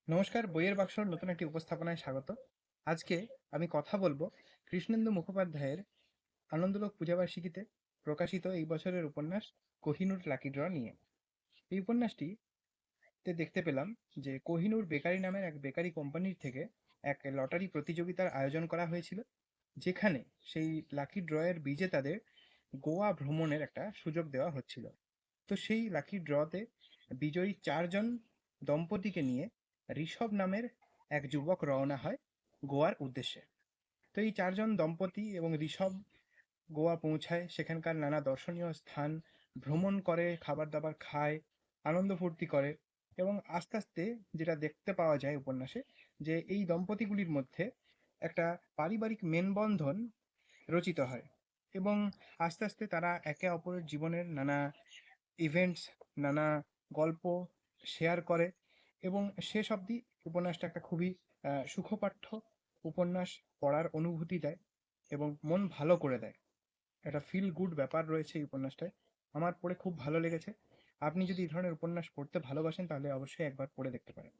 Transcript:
নমস্কার, বইয়ের বাক্সর নতুন একটি উপস্থাপনায় স্বাগত। আজকে আমি কথা বলবো কৃষ্ণেন্দু মুখোপাধ্যায়ের আনন্দলোক পূজাবার্ষিকীতে প্রকাশিত এই বছরের উপন্যাস কোহিনূর লাকি ড্র নিয়ে। এই উপন্যাসটিতে দেখতে পেলাম যে কোহিনূর বেকারি নামের এক বেকারি কোম্পানির থেকে এক লটারি প্রতিযোগিতার আয়োজন করা হয়েছিল, যেখানে সেই লাকি ড্রয়ের বিজেতাদের গোয়া ভ্রমণের একটা সুযোগ দেওয়া হচ্ছিল। তো সেই লাকি ড্রতে বিজয়ী 4 জন দম্পতিকে নিয়ে ঋষভ নামের এক যুবক রওনা হয় গোয়ার উদ্দেশ্যে। তো এই 4 জন দম্পতি এবং ঋষভ গোয়া পৌঁছায়, সেখানকার নানা দর্শনীয় স্থান ভ্রমণ করে, খাবার দাবার খায়, আনন্দ ফুর্তি করে। এবং আস্তে আস্তে যেটা দেখতে পাওয়া যায় উপন্যাসে, যে এই দম্পতিগুলির মধ্যে একটা পারিবারিক মেলবন্ধন রচিত হয়। এবং আস্তে আস্তে তারা একে অপরের জীবনের নানা ইভেন্টস, নানা গল্প শেয়ার করে। এবং শেষ অবধি উপন্যাসটা একটা খুবই সুখপাঠ্য উপন্যাস, পড়ার অনুভূতি দেয় এবং মন ভালো করে দেয়। একটা ফিল গুড ব্যাপার রয়েছে এই উপন্যাসটায়। আমার পড়ে খুব ভালো লেগেছে। আপনি যদি এই ধরনের উপন্যাস পড়তে ভালোবাসেন তাহলে অবশ্যই একবার পড়ে দেখতে পারেন।